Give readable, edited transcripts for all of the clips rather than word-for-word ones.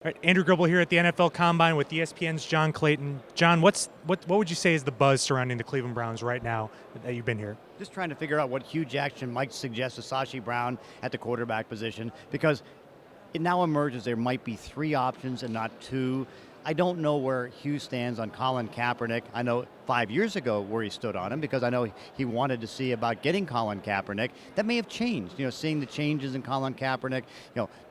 All right, Andrew Gribble here at the NFL Combine with ESPN's John Clayton. John, what would you say is the buzz surrounding the Cleveland Browns right now that you've been here? Just trying to figure out what Hugh Jackson might suggest to Sashi Brown at the quarterback position, because it now emerges there might be three options and not two. I don't know where Hugh stands on Colin Kaepernick. I know 5 years ago where he stood on him, because I know he wanted to see about getting Colin Kaepernick. That may have changed, seeing the changes in Colin Kaepernick,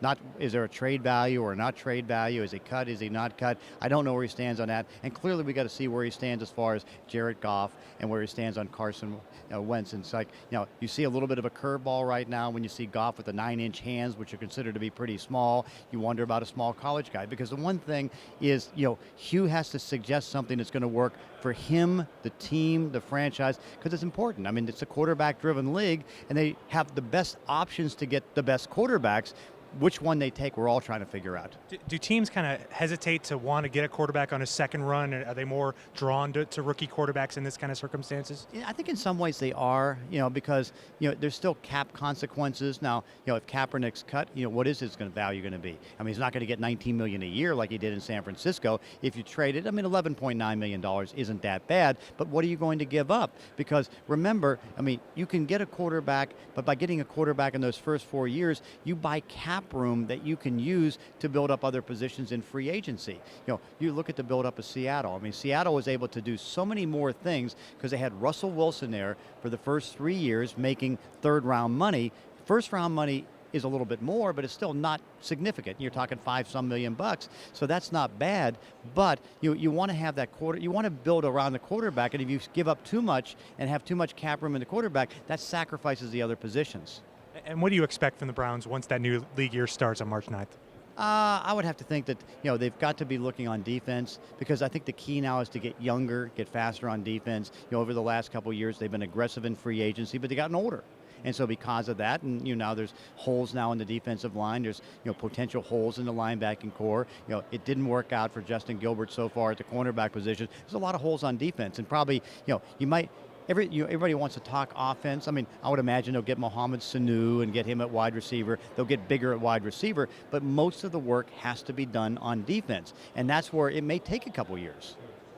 not is there a trade value or not trade value? Is he cut? Is he not cut? I don't know where he stands on that. And clearly we got to see where he stands as far as Jared Goff and where he stands on Carson Wentz. And it's like, you see a little bit of a curveball right now when you see Goff with the 9-inch hands, which are considered to be pretty small. You wonder about a small college guy, because the one thing is, Hugh has to suggest something that's going to work for him, the team, the franchise, because it's important. I mean, it's a quarterback-driven league, and they have the best options to get the best quarterbacks. Which one they take, we're all trying to figure out. Do teams kind of hesitate to want to get a quarterback on a second run? Are they more drawn to rookie quarterbacks in this kind of circumstances? Yeah, I think in some ways they are, because there's still cap consequences. Now, if Kaepernick's cut, what is his value going to be? I mean, he's not going to get $19 million a year like he did in San Francisco. If you trade it, $11.9 million isn't that bad. But what are you going to give up? Because remember, you can get a quarterback, but by getting a quarterback in those first 4 years, you buy cap room that you can use to build up other positions in free agency. You look at the build up of Seattle. Seattle was able to do so many more things because they had Russell Wilson there for the first 3 years making third round money. First round money is a little bit more, but it's still not significant. You're talking $5-some million, so that's not bad. But you want to have that you want to build around the quarterback, and if you give up too much and have too much cap room in the quarterback, that sacrifices the other positions. And what do you expect from the Browns once that new league year starts on March 9th? I would have to think that they've got to be looking on defense, because I think the key now is to get younger, get faster on defense. Over the last couple of years, they've been aggressive in free agency, but they've gotten older. And so because of that, and now there's holes now in the defensive line. There's potential holes in the linebacking core. It didn't work out for Justin Gilbert so far at the cornerback position. There's a lot of holes on defense, and probably you might. Everybody wants to talk offense. I would imagine they'll get Mohamed Sanu and get him at wide receiver. They'll get bigger at wide receiver, but most of the work has to be done on defense, and that's where it may take a couple years.